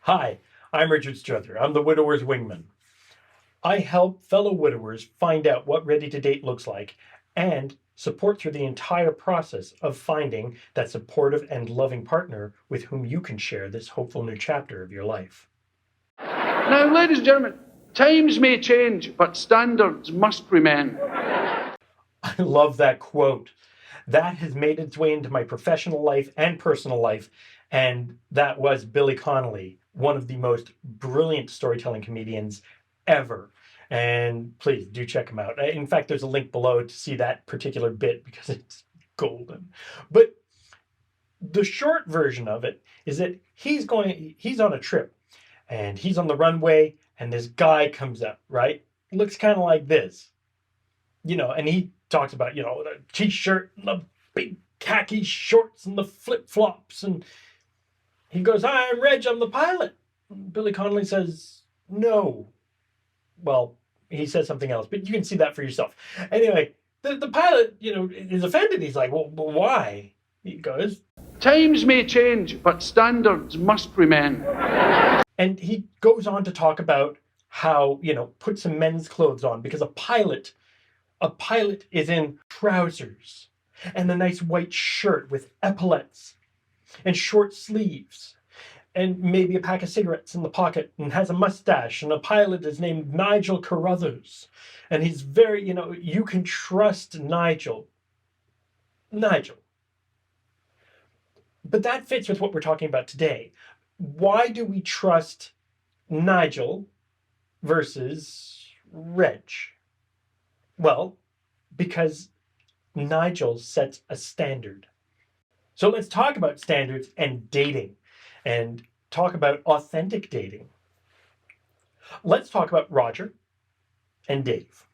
Hi, I'm Richard Struther. I'm the widower's wingman. I help fellow widowers find out what ready to date looks like and support through the entire process of finding that supportive and loving partner with whom you can share this hopeful new chapter of your life. Now, ladies and gentlemen, times may change, but standards must remain. I love that quote. That has made its way into my professional life and personal life, and that was Billy Connelly, one of the most brilliant storytelling comedians ever. And please do check him out. In fact, there's a link below to see that particular bit because it's golden. But the short version of it is that he's on a trip and he's on the runway and this guy comes up, right? Looks kind of like this, and he talks about, the t-shirt and the big khaki shorts and the flip-flops. And he goes, "Hi, I'm Reg, I'm the pilot." Billy Connolly says, "No." Well, he says something else, but you can see that for yourself. Anyway, the pilot, is offended. He's like, "Well, why?" He goes, Times may change, but standards must remain. and he goes on to talk about how, put some men's clothes on because a pilot is in trousers and a nice white shirt with epaulets and short sleeves and maybe a pack of cigarettes in the pocket and has a mustache, and a pilot is named Nigel Carruthers. And he's very, you can trust Nigel. Nigel. But that fits with what we're talking about today. Why do we trust Nigel versus Reg? Well, because Nigel sets a standard. So let's talk about standards and dating and talk about authentic dating. Let's talk about Roger and Dave.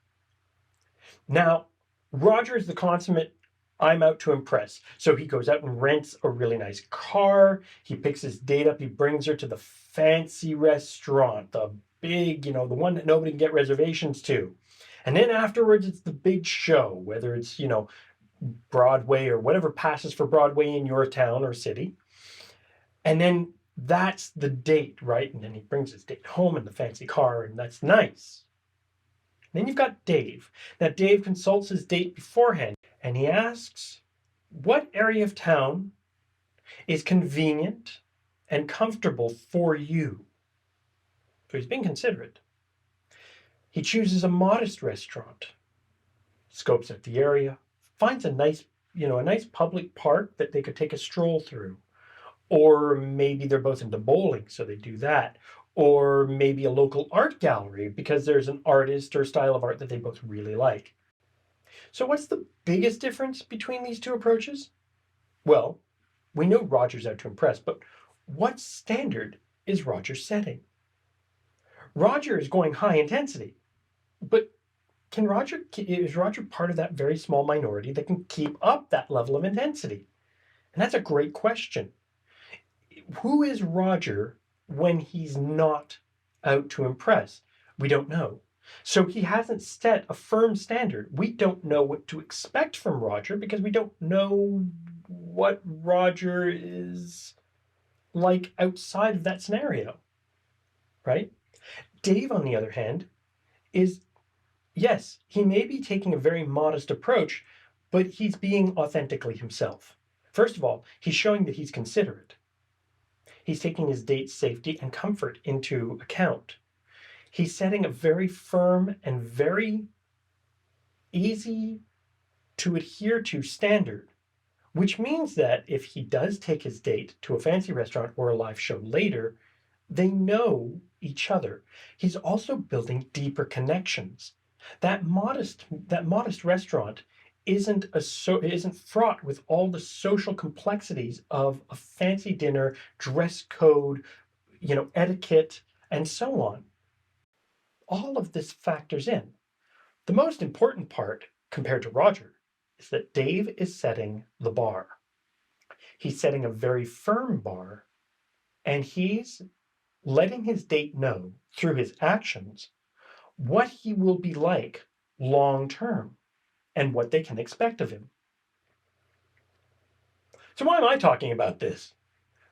Now, Roger is the consummate I'm out to impress. So he goes out and rents a really nice car. He picks his date up. He brings her to the fancy restaurant, the big, the one that nobody can get reservations to. And then afterwards, it's the big show, whether it's, Broadway or whatever passes for Broadway in your town or city. And then that's the date, right? And then he brings his date home in the fancy car, and that's nice. Then you've got Dave. Now, Dave consults his date beforehand, and he asks, what area of town is convenient and comfortable for you? So he's being considerate. He chooses a modest restaurant, scopes out the area, finds a nice public park that they could take a stroll through. Or maybe they're both into bowling, so they do that. Or maybe a local art gallery because there's an artist or style of art that they both really like. So what's the biggest difference between these two approaches? Well, we know Roger's out to impress, but what standard is Roger setting? Roger is going high intensity, but is Roger part of that very small minority that can keep up that level of intensity? And that's a great question. Who is Roger when he's not out to impress? We don't know. So he hasn't set a firm standard. We don't know what to expect from Roger because we don't know what Roger is like outside of that scenario, right? Dave, on the other hand, yes, he may be taking a very modest approach, but he's being authentically himself. First of all, he's showing that he's considerate. He's taking his date's safety and comfort into account. He's setting a very firm and very easy to adhere to standard, which means that if he does take his date to a fancy restaurant or a live show later, they know each other. He's also building deeper connections. That modest restaurant isn't fraught with all the social complexities of a fancy dinner, dress code, etiquette, and so on. All of this factors in. The most important part, compared to Roger, is that Dave is setting the bar. He's setting a very firm bar, and he's letting his date know through his actions what he will be like long term and what they can expect of him. So why am I talking about this?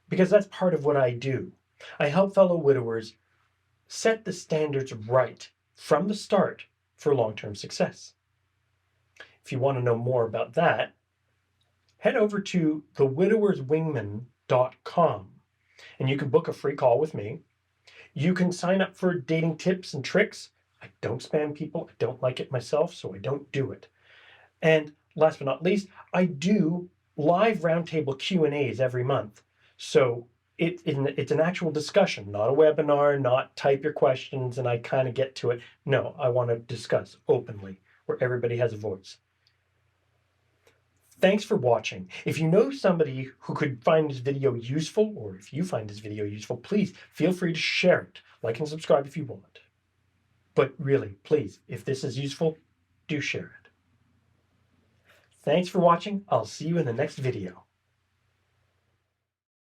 Because that's part of what I do. I help fellow widowers set the standards right from the start for long-term success. If you want to know more about that, head over to thewidowerswingman.com and you can book a free call with me. You can sign up for dating tips and tricks. I don't spam people. I don't like it myself, so I don't do it. And last but not least, I do live roundtable Q&As every month. So it's an actual discussion, not a webinar, not type your questions and I kind of get to it. No, I want to discuss openly where everybody has a voice. Thanks for watching. If you know somebody who could find this video useful, or if you find this video useful, please feel free to share it. Like and subscribe if you want. But really, please, if this is useful, do share it. Thanks for watching. I'll see you in the next video.